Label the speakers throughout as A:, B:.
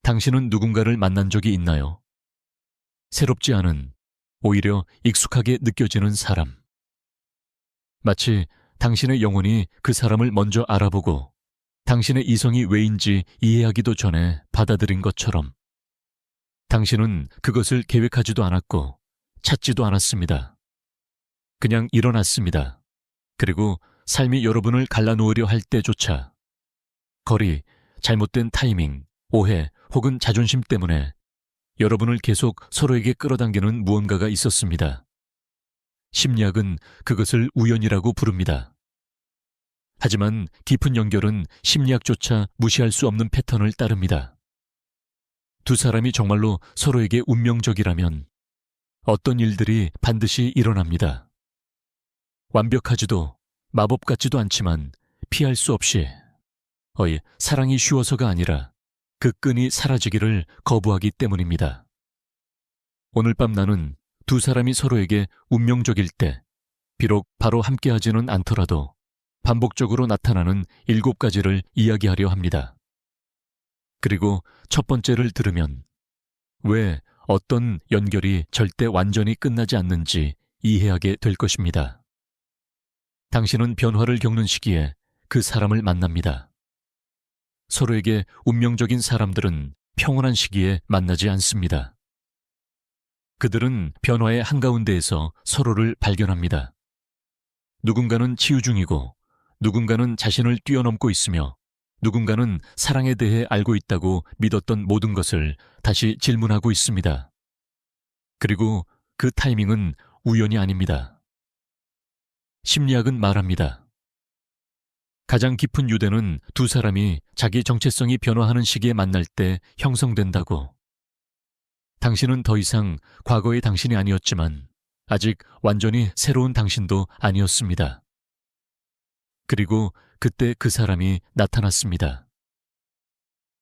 A: 당신은 누군가를 만난 적이 있나요? 새롭지 않은, 오히려 익숙하게 느껴지는 사람. 마치 당신의 영혼이 그 사람을 먼저 알아보고 당신의 이성이 왜인지 이해하기도 전에 받아들인 것처럼 당신은 그것을 계획하지도 않았고 찾지도 않았습니다. 그냥 일어났습니다. 그리고 삶이 여러분을 갈라놓으려 할 때조차 거리, 잘못된 타이밍, 오해 혹은 자존심 때문에 여러분을 계속 서로에게 끌어당기는 무언가가 있었습니다. 심리학은 그것을 우연이라고 부릅니다. 하지만 깊은 연결은 심리학조차 무시할 수 없는 패턴을 따릅니다. 두 사람이 정말로 서로에게 운명적이라면 어떤 일들이 반드시 일어납니다. 완벽하지도 마법 같지도 않지만 피할 수 없이 사랑이 쉬워서가 아니라 그 끈이 사라지기를 거부하기 때문입니다. 오늘 밤 나는 두 사람이 서로에게 운명적일 때 비록 바로 함께하지는 않더라도 반복적으로 나타나는 7가지를 이야기하려 합니다. 그리고 첫 번째를 들으면 왜 어떤 연결이 절대 완전히 끝나지 않는지 이해하게 될 것입니다. 당신은 변화를 겪는 시기에 그 사람을 만납니다. 서로에게 운명적인 사람들은 평온한 시기에 만나지 않습니다. 그들은 변화의 한가운데에서 서로를 발견합니다. 누군가는 치유 중이고 누군가는 자신을 뛰어넘고 있으며 누군가는 사랑에 대해 알고 있다고 믿었던 모든 것을 다시 질문하고 있습니다. 그리고 그 타이밍은 우연이 아닙니다. 심리학은 말합니다. 가장 깊은 유대는 두 사람이 자기 정체성이 변화하는 시기에 만날 때 형성된다고. 당신은 더 이상 과거의 당신이 아니었지만 아직 완전히 새로운 당신도 아니었습니다. 그리고 그때 그 사람이 나타났습니다.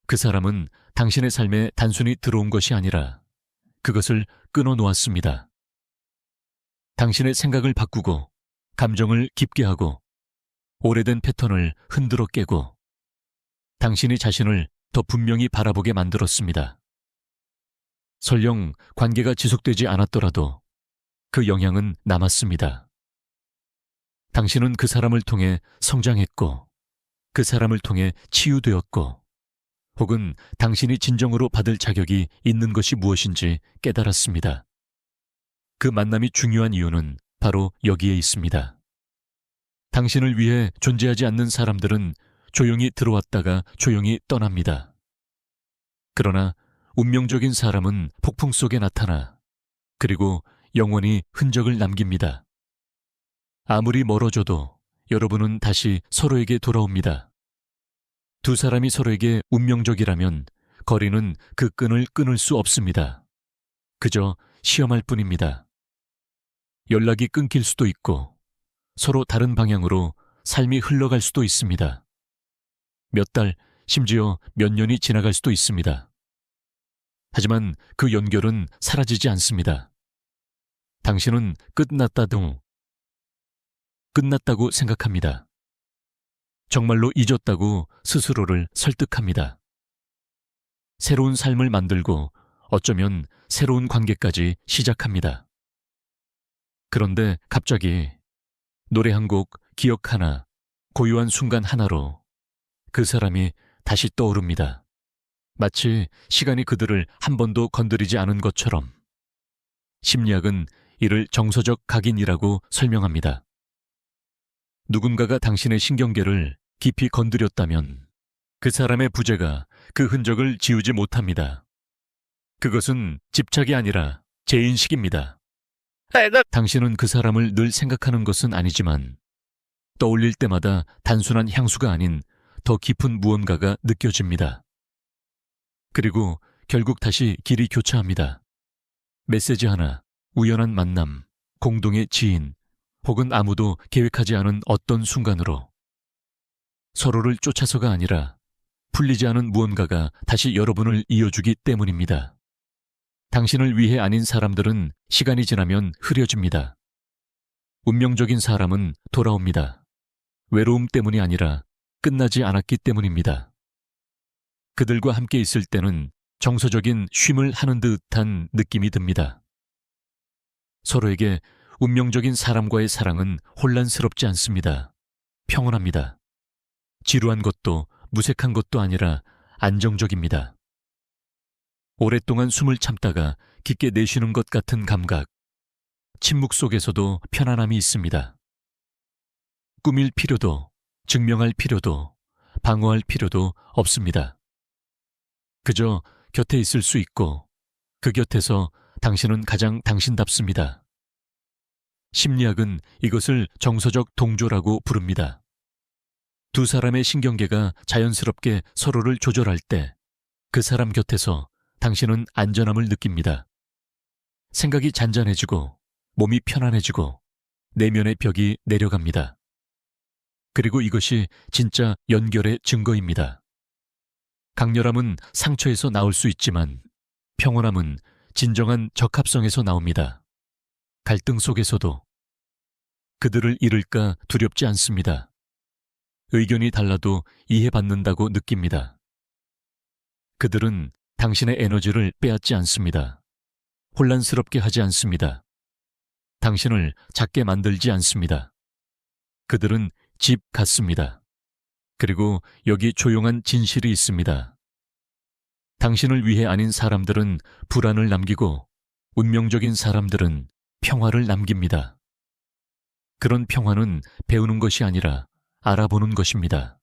A: 그 사람은 당신의 삶에 단순히 들어온 것이 아니라 그것을 끊어놓았습니다. 당신의 생각을 바꾸고 감정을 깊게 하고 오래된 패턴을 흔들어 깨고 당신이 자신을 더 분명히 바라보게 만들었습니다. 설령 관계가 지속되지 않았더라도 그 영향은 남았습니다. 당신은 그 사람을 통해 성장했고 그 사람을 통해 치유되었고 혹은 당신이 진정으로 받을 자격이 있는 것이 무엇인지 깨달았습니다. 그 만남이 중요한 이유는 바로 여기에 있습니다. 당신을 위해 존재하지 않는 사람들은 조용히 들어왔다가 조용히 떠납니다. 그러나 운명적인 사람은 폭풍 속에 나타나 그리고 영원히 흔적을 남깁니다. 아무리 멀어져도 여러분은 다시 서로에게 돌아옵니다. 두 사람이 서로에게 운명적이라면 거리는 그 끈을 끊을 수 없습니다. 그저 시험할 뿐입니다. 연락이 끊길 수도 있고 서로 다른 방향으로 삶이 흘러갈 수도 있습니다. 몇 달, 심지어 몇 년이 지나갈 수도 있습니다. 하지만 그 연결은 사라지지 않습니다. 당신은 끝났다고 생각합니다. 정말로 잊었다고 스스로를 설득합니다. 새로운 삶을 만들고 어쩌면 새로운 관계까지 시작합니다. 그런데 갑자기 노래 한 곡, 기억 하나, 고요한 순간 하나로 그 사람이 다시 떠오릅니다. 마치 시간이 그들을 한 번도 건드리지 않은 것처럼. 심리학은 이를 정서적 각인이라고 설명합니다. 누군가가 당신의 신경계를 깊이 건드렸다면 그 사람의 부재가 그 흔적을 지우지 못합니다. 그것은 집착이 아니라 재인식입니다. 당신은 그 사람을 늘 생각하는 것은 아니지만 떠올릴 때마다 단순한 향수가 아닌 더 깊은 무언가가 느껴집니다. 그리고 결국 다시 길이 교차합니다. 메시지 하나, 우연한 만남, 공동의 지인, 혹은 아무도 계획하지 않은 어떤 순간으로 서로를 쫓아서가 아니라 풀리지 않은 무언가가 다시 여러분을 이어주기 때문입니다. 당신을 위해 아닌 사람들은 시간이 지나면 흐려집니다. 운명적인 사람은 돌아옵니다. 외로움 때문이 아니라 끝나지 않았기 때문입니다. 그들과 함께 있을 때는 정서적인 쉼을 하는 듯한 느낌이 듭니다. 서로에게 운명적인 사람과의 사랑은 혼란스럽지 않습니다. 평온합니다. 지루한 것도 무색한 것도 아니라 안정적입니다. 오랫동안 숨을 참다가 깊게 내쉬는 것 같은 감각, 침묵 속에서도 편안함이 있습니다. 꾸밀 필요도, 증명할 필요도, 방어할 필요도 없습니다. 그저 곁에 있을 수 있고 그 곁에서 당신은 가장 당신답습니다. 심리학은 이것을 정서적 동조라고 부릅니다. 두 사람의 신경계가 자연스럽게 서로를 조절할 때 그 사람 곁에서 당신은 안전함을 느낍니다. 생각이 잔잔해지고 몸이 편안해지고 내면의 벽이 내려갑니다. 그리고 이것이 진짜 연결의 증거입니다. 강렬함은 상처에서 나올 수 있지만 평온함은 진정한 적합성에서 나옵니다. 갈등 속에서도 그들을 잃을까 두렵지 않습니다. 의견이 달라도 이해받는다고 느낍니다. 그들은 당신의 에너지를 빼앗지 않습니다. 혼란스럽게 하지 않습니다. 당신을 작게 만들지 않습니다. 그들은 집 같습니다. 그리고 여기 조용한 진실이 있습니다. 당신을 위해 아닌 사람들은 불안을 남기고 운명적인 사람들은 평화를 남깁니다. 그런 평화는 배우는 것이 아니라 알아보는 것입니다.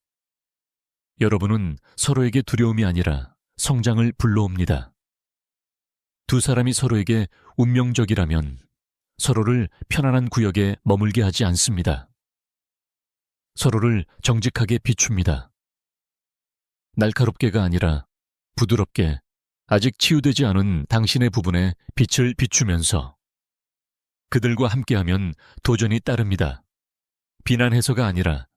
A: 여러분은 서로에게 두려움이 아니라 성장을 불러옵니다. 두 사람이 서로에게 운명적이라면 서로를 편안한 구역에 머물게 하지 않습니다. 서로를 정직하게 비춥니다. 날카롭게가 아니라 부드럽게 아직 치유되지 않은 당신의 부분에 빛을 비추면서 그들과 함께하면 도전이 따릅니다. 비난해서가 아니라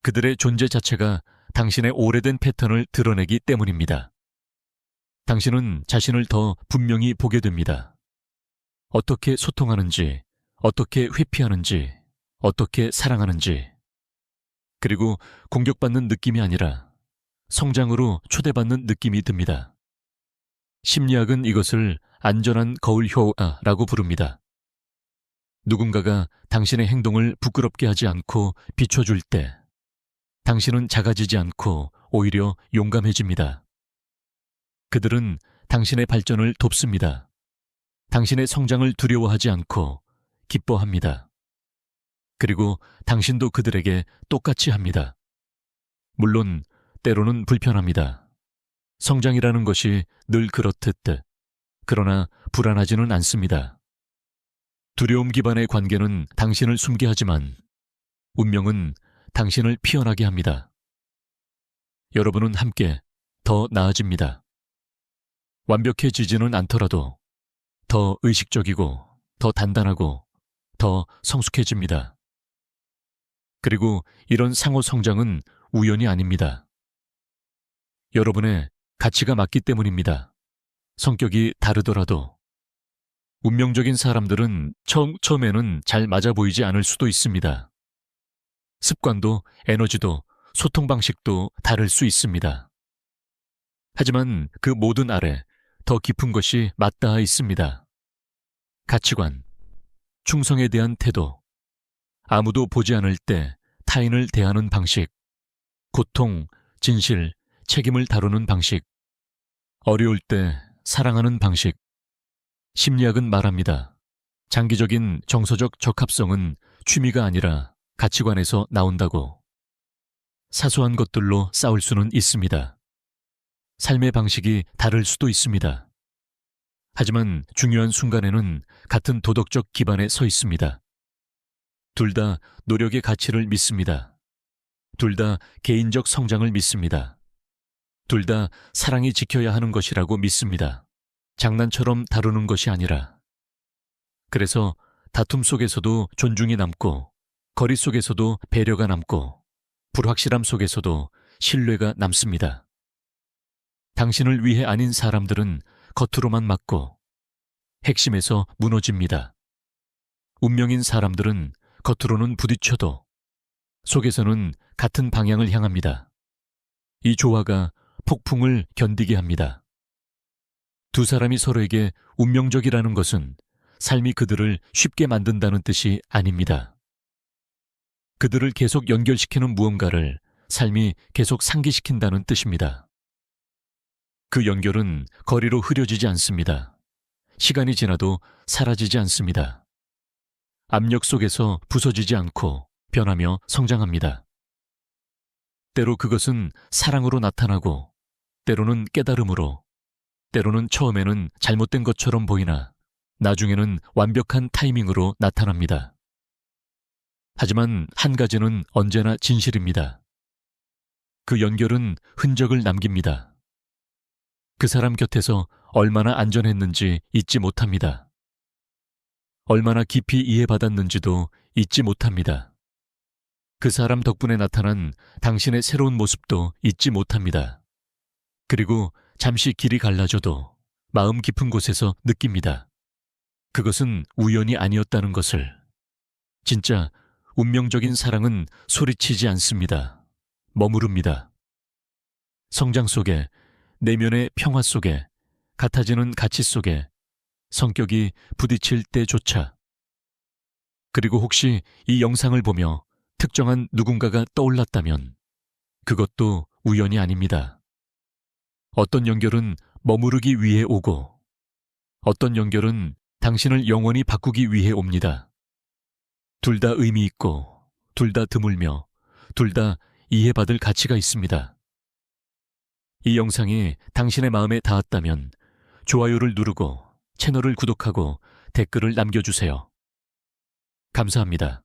A: 그들의 존재 자체가 당신의 오래된 패턴을 드러내기 때문입니다. 당신은 자신을 더 분명히 보게 됩니다. 어떻게 소통하는지, 어떻게 회피하는지, 어떻게 사랑하는지, 그리고 공격받는 느낌이 아니라 성장으로 초대받는 느낌이 듭니다. 심리학은 이것을 안전한 거울 효과라고 부릅니다. 누군가가 당신의 행동을 부끄럽게 하지 않고 비춰줄 때 당신은 작아지지 않고 오히려 용감해집니다. 그들은 당신의 발전을 돕습니다. 당신의 성장을 두려워하지 않고 기뻐합니다. 그리고 당신도 그들에게 똑같이 합니다. 물론 때로는 불편합니다. 성장이라는 것이 늘 그렇듯 그러나 불안하지는 않습니다. 두려움 기반의 관계는 당신을 숨게 하지만 운명은 당신을 피어나게 합니다. 여러분은 함께 더 나아집니다. 완벽해지지는 않더라도 더 의식적이고 더 단단하고 더 성숙해집니다. 그리고 이런 상호 성장은 우연이 아닙니다. 여러분의 가치가 맞기 때문입니다. 성격이 다르더라도 운명적인 사람들은 처음에는 잘 맞아 보이지 않을 수도 있습니다. 습관도 에너지도 소통 방식도 다를 수 있습니다. 하지만 그 모든 아래 더 깊은 것이 맞닿아 있습니다. 가치관, 충성에 대한 태도, 아무도 보지 않을 때 타인을 대하는 방식, 고통, 진실, 책임을 다루는 방식, 어려울 때 사랑하는 방식. 심리학은 말합니다. 장기적인 정서적 적합성은 취미가 아니라 가치관에서 나온다고. 사소한 것들로 싸울 수는 있습니다. 삶의 방식이 다를 수도 있습니다. 하지만 중요한 순간에는 같은 도덕적 기반에 서 있습니다. 둘 다 노력의 가치를 믿습니다. 둘 다 개인적 성장을 믿습니다. 둘 다 사랑이 지켜야 하는 것이라고 믿습니다. 장난처럼 다루는 것이 아니라. 그래서 다툼 속에서도 존중이 남고, 거리 속에서도 배려가 남고, 불확실함 속에서도 신뢰가 남습니다. 당신을 위해 아닌 사람들은 겉으로만 맞고 핵심에서 무너집니다. 운명인 사람들은 겉으로는 부딪혀도 속에서는 같은 방향을 향합니다. 이 조화가 폭풍을 견디게 합니다. 두 사람이 서로에게 운명적이라는 것은 삶이 그들을 쉽게 만든다는 뜻이 아닙니다. 그들을 계속 연결시키는 무언가를 삶이 계속 상기시킨다는 뜻입니다. 그 연결은 거리로 흐려지지 않습니다. 시간이 지나도 사라지지 않습니다. 압력 속에서 부서지지 않고 변하며 성장합니다. 때로 그것은 사랑으로 나타나고, 때로는 깨달음으로, 때로는 처음에는 잘못된 것처럼 보이나 나중에는 완벽한 타이밍으로 나타납니다. 하지만 한 가지는 언제나 진실입니다. 그 연결은 흔적을 남깁니다. 그 사람 곁에서 얼마나 안전했는지 잊지 못합니다. 얼마나 깊이 이해받았는지도 잊지 못합니다. 그 사람 덕분에 나타난 당신의 새로운 모습도 잊지 못합니다. 그리고 잠시 길이 갈라져도 마음 깊은 곳에서 느낍니다. 그것은 우연이 아니었다는 것을. 진짜 운명적인 사랑은 소리치지 않습니다. 머무릅니다. 성장 속에, 내면의 평화 속에, 같아지는 가치 속에, 성격이 부딪힐 때조차. 그리고 혹시 이 영상을 보며 특정한 누군가가 떠올랐다면 그것도 우연이 아닙니다. 어떤 연결은 머무르기 위해 오고, 어떤 연결은 당신을 영원히 바꾸기 위해 옵니다. 둘 다 의미 있고, 둘 다 드물며, 둘 다 이해받을 가치가 있습니다. 이 영상이 당신의 마음에 닿았다면 좋아요를 누르고 채널을 구독하고 댓글을 남겨주세요. 감사합니다.